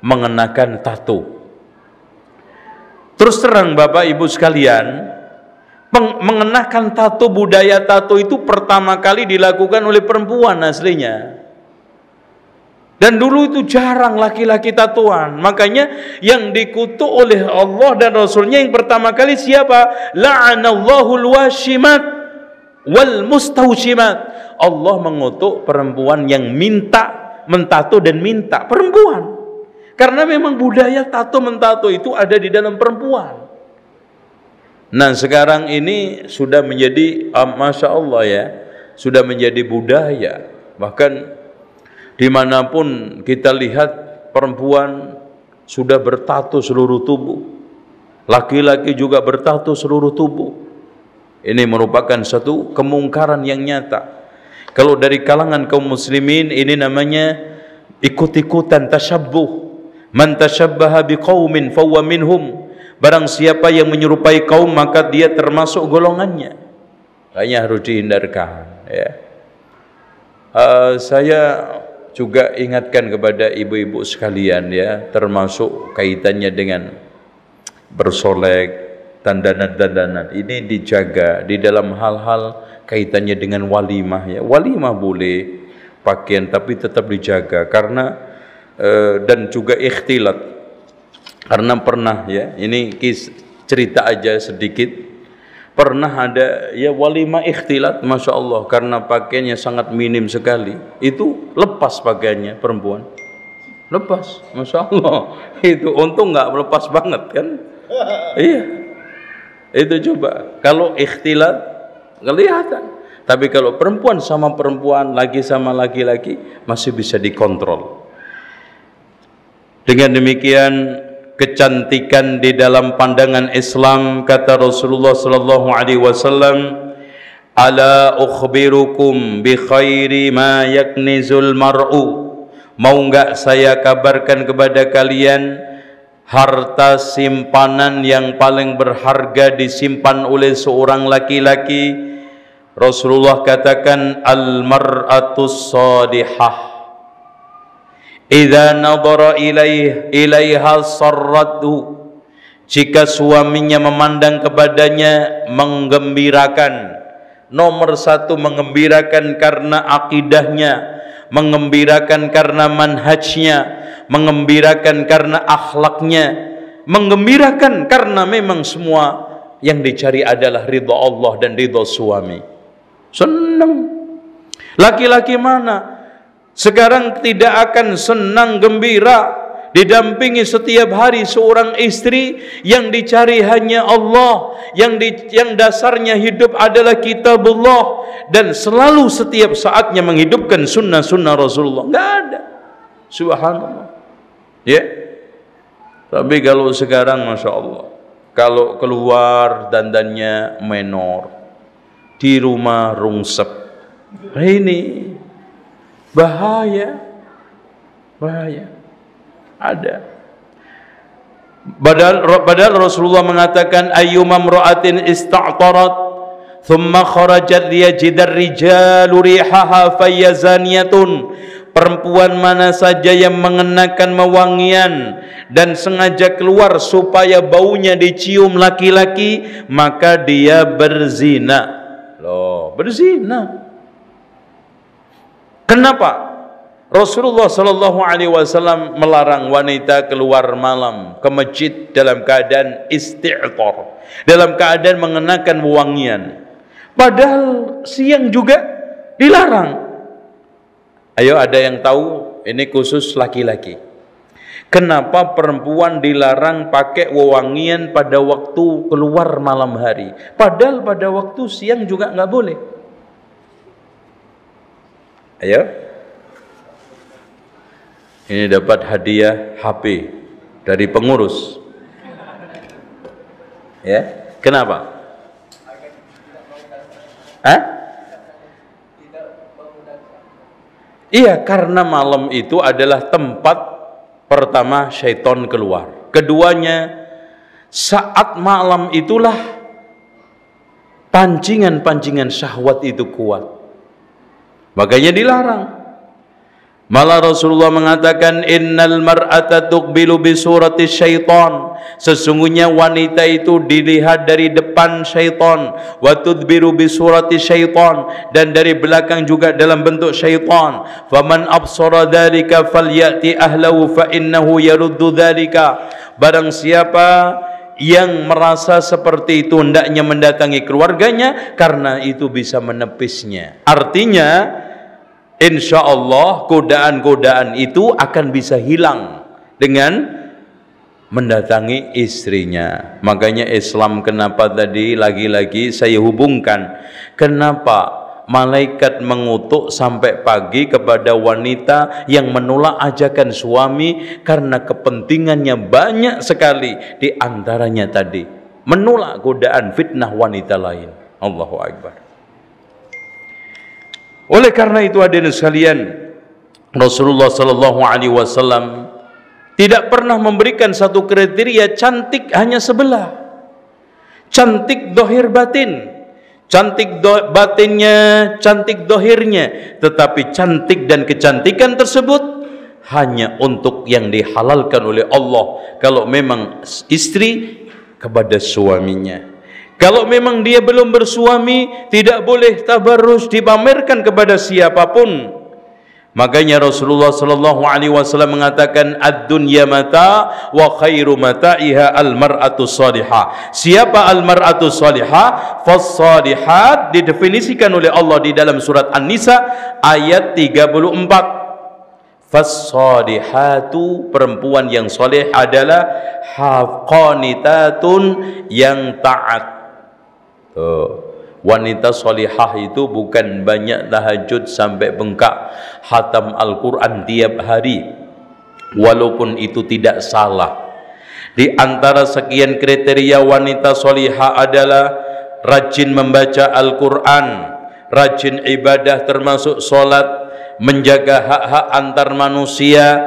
mengenakan tato. Terus terang Bapak Ibu sekalian, mengenakan tato, budaya tato itu pertama kali dilakukan oleh perempuan aslinya. Dan dulu itu jarang laki-laki tatoan. Makanya yang dikutuk oleh Allah dan Rasulnya yang pertama kali siapa? La'anallahu al-washimat wal mustawshimat. Allah mengutuk perempuan yang mentato dan minta, perempuan. Karena memang budaya tato mentato itu ada di dalam perempuan. Nah sekarang ini sudah menjadi Masya Allah ya, sudah menjadi budaya. Bahkan dimanapun kita lihat perempuan sudah bertato seluruh tubuh, laki-laki juga bertato seluruh tubuh. Ini merupakan satu kemungkaran yang nyata. Kalau dari kalangan kaum muslimin ini namanya ikut-ikutan, tasyabbuh. Man tasyabbaha biqaumin fahuwa minhum. Barang siapa yang menyerupai kaum maka dia termasuk golongannya. Hanya harus dihindarkan ya. Saya juga ingatkan kepada ibu-ibu sekalian ya, termasuk kaitannya dengan bersolek, dandanan-dandanan. Ini dijaga di dalam hal-hal kaitannya dengan walimah ya. Walimah boleh pakaian tapi tetap dijaga karena dan juga ikhtilat. Karena pernah ya, ini cerita aja sedikit. Pernah ada ya walimah ikhtilat, Masya Allah, karena pakaiannya sangat minim sekali. Itu lepas pakaiannya perempuan. Lepas, Masya Allah. Itu untung nggak lepas banget kan? Iya. Itu coba. Kalau ikhtilat kelihatan. Tapi kalau perempuan sama perempuan, laki sama laki-laki masih bisa dikontrol. Dengan demikian kecantikan di dalam pandangan Islam, kata Rasulullah sallallahu alaihi wasallam, ala ukhbirukum bi khairi ma yaknizul mar'u. Mau enggak saya kabarkan kepada kalian harta simpanan yang paling berharga disimpan oleh seorang laki-laki? Rasulullah katakan al-mar'atus salihah idza nadhara ilaiha sarratu. Jika suaminya memandang kepadanya menggembirakan. Nomor satu menggembirakan karena akidahnya, menggembirakan karena manhajnya, menggembirakan karena akhlaknya, menggembirakan karena memang semua yang dicari adalah ridha Allah dan ridha suami. Senang. Laki-laki mana sekarang tidak akan senang gembira didampingi setiap hari seorang istri yang dicari hanya Allah, yang dasarnya hidup adalah kitabullah dan selalu setiap saatnya menghidupkan sunnah-sunnah Rasulullah? Enggak ada. Subhanallah. Ya. Tapi kalau sekarang Masya Allah, kalau keluar dandannya menor, di rumah rungsep. Ini bahaya, bahaya. Ada. Padahal Rasulullah mengatakan ayyuma imra'atin ista'tarat thumma kharajat liyajidar rijalu rihaha fayyazaniyatun. Perempuan mana saja yang mengenakan mewangian dan sengaja keluar supaya baunya dicium laki-laki, maka dia berzina. Loh, berzina. Kenapa? Rasulullah sallallahu alaihi wasallam melarang wanita keluar malam ke masjid dalam keadaan isti'tar, dalam keadaan mengenakan wewangian. Padahal siang juga dilarang. Ayo, ada yang tahu? Ini khusus laki-laki. Kenapa perempuan dilarang pakai wewangian pada waktu keluar malam hari? Padahal pada waktu siang juga nggak boleh. Ayo. Ini dapat hadiah HP dari pengurus. Ya, kenapa? Hah? Iya, karena malam itu adalah tempat pertama syaitan keluar. Keduanya, saat malam itulah pancingan-pancingan syahwat itu kuat. Makanya dilarang. Malah Rasulullah mengatakan innal mar'ata tuqbilu bi surati syaitan. Sesungguhnya wanita itu dilihat dari depan syaitan, wa tudbiru bi surati syaitan, dan dari belakang juga dalam bentuk syaitan. Faman absara dzalika falyati ahlahu fa innahu yaruddu dzalika. Barang siapa yang merasa seperti itu hendaknya mendatangi keluarganya karena itu bisa menepisnya. Artinya insya Allah godaan-godaan itu akan bisa hilang dengan mendatangi istrinya. Makanya Islam kenapa tadi lagi-lagi saya hubungkan, kenapa malaikat mengutuk sampai pagi kepada wanita yang menolak ajakan suami karena kepentingannya banyak sekali, di antaranya tadi menolak godaan fitnah wanita lain. Allahu Akbar. Oleh karena itu hadirin sekalian, Rasulullah sallallahu alaihi wasallam tidak pernah memberikan satu kriteria cantik hanya sebelah. Cantik dohir batin, cantik batinnya, cantik dohirnya, tetapi cantik dan kecantikan tersebut hanya untuk yang dihalalkan oleh Allah. Kalau memang istri kepada suaminya. Kalau memang dia belum bersuami, tidak boleh tabarrus dipamerkan kepada siapapun. Makanya Rasulullah sallallahu alaihi wasallam mengatakan ad-dunya mata wa khairu mata'iha al-mar'atu salihah. Siapa al-mar'atu salihah? Fas-salihat didefinisikan oleh Allah di dalam surat An-Nisa ayat 34. Fas-salihatu, perempuan yang saleh adalah qanitatun, yang taat. Wanita solihah itu bukan banyak tahajud sampai bengkak, khatam Al-Quran tiap hari, walaupun itu tidak salah. Di antara sekian kriteria wanita solihah adalah rajin membaca Al-Quran, rajin ibadah termasuk sholat, menjaga hak-hak antar manusia,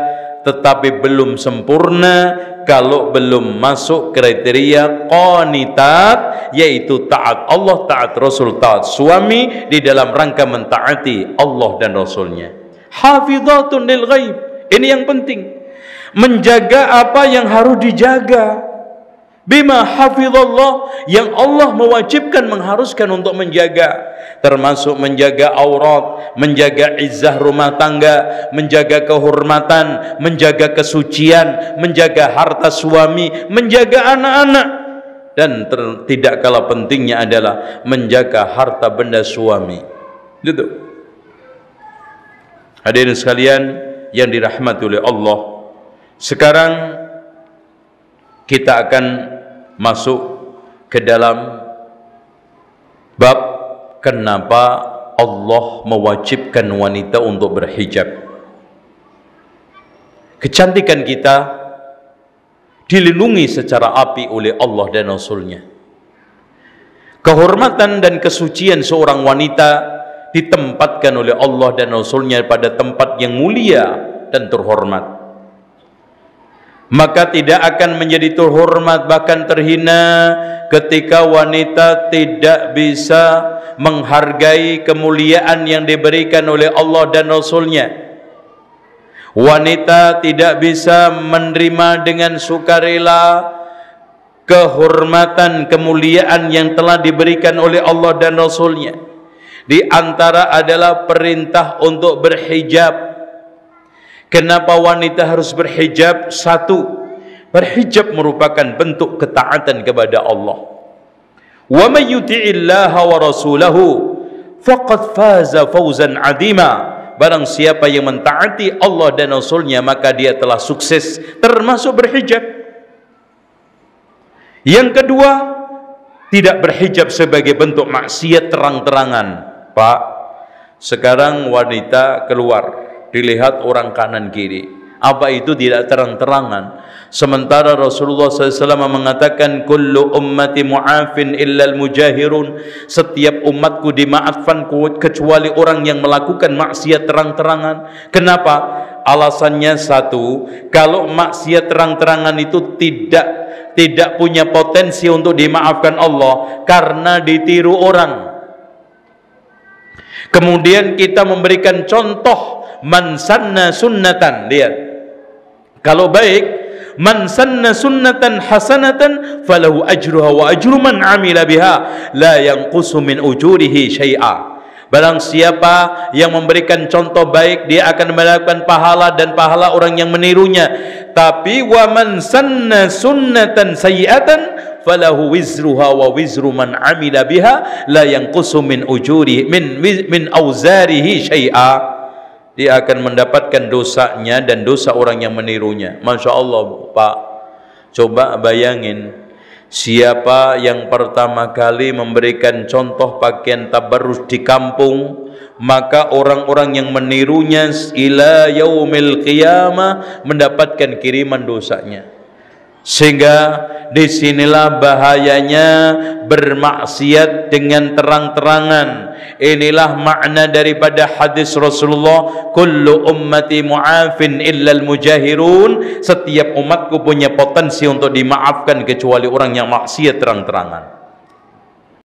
tetapi belum sempurna kalau belum masuk kriteria qanitat, yaitu taat Allah, taat Rasul, taat suami di dalam rangka mentaati Allah dan Rasulnya. Hafizatun lil ghaib, ini yang penting, menjaga apa yang harus dijaga. Bima hafizallah, yang Allah mewajibkan, mengharuskan untuk menjaga, termasuk menjaga aurat, menjaga izzah rumah tangga, menjaga kehormatan, menjaga kesucian, menjaga harta suami, menjaga anak-anak, dan tidak kalah pentingnya adalah menjaga harta benda suami. Gitu. Hadirin sekalian yang dirahmati oleh Allah, sekarang kita akan masuk ke dalam bab kenapa Allah mewajibkan wanita untuk berhijab. Kecantikan kita dilindungi secara api oleh Allah dan Rasulnya. Kehormatan dan kesucian seorang wanita ditempatkan oleh Allah dan Rasulnya pada tempat yang mulia dan terhormat. Maka tidak akan menjadi terhormat, bahkan terhina, ketika wanita tidak bisa menghargai kemuliaan yang diberikan oleh Allah dan Rasulnya. Wanita tidak bisa menerima dengan sukarela kehormatan, kemuliaan yang telah diberikan oleh Allah dan Rasulnya. Di antara adalah perintah untuk berhijab. Kenapa wanita harus berhijab? Satu, berhijab merupakan bentuk ketaatan kepada Allah. Wa may yuti'illaha wa rasulahu faqad faza fawzan 'azima. Barang siapa yang mentaati Allah dan Rasulnya, maka dia telah sukses, termasuk berhijab. Yang kedua, tidak berhijab sebagai bentuk maksiat terang-terangan. Pak, sekarang wanita keluar, dilihat orang kanan kiri, apa itu tidak terang-terangan, sementara Rasulullah SAW mengatakan kullu ummati mu'afin illal mujahirun, setiap umatku dimaafkan kecuali orang yang melakukan maksiat terang-terangan. Kenapa? Alasannya satu, kalau maksiat terang-terangan itu tidak punya potensi untuk dimaafkan Allah karena ditiru orang. Kemudian kita memberikan contoh man sanna sunnatan. Lihat, kalau baik, man sanna sunnatan hasanatan falahu ajruha wa ajru man amila biha la yanqusu min ujurihi syai'a. Barang siapa yang memberikan contoh baik, dia akan mendapatkan pahala dan pahala orang yang menirunya. Tapi wa man sanna sunnatan sayyi'atan falahu wizruha wa wizru man amila biha la yanqusu min ujuri min auzarihi syai'a. Dia akan mendapatkan dosanya dan dosa orang yang menirunya. Masya Allah, Pak, coba bayangin, siapa yang pertama kali memberikan contoh pakaian tabarrus di kampung, maka orang-orang yang menirunya ila yaumil qiyamah mendapatkan kiriman dosanya. Sehingga disinilah bahayanya bermaksiat dengan terang-terangan. Inilah makna daripada hadis Rasulullah, kullu ummati mu'afin illal mujahirun. Setiap umatku punya potensi untuk dimaafkan kecuali orang yang maksiat terang-terangan.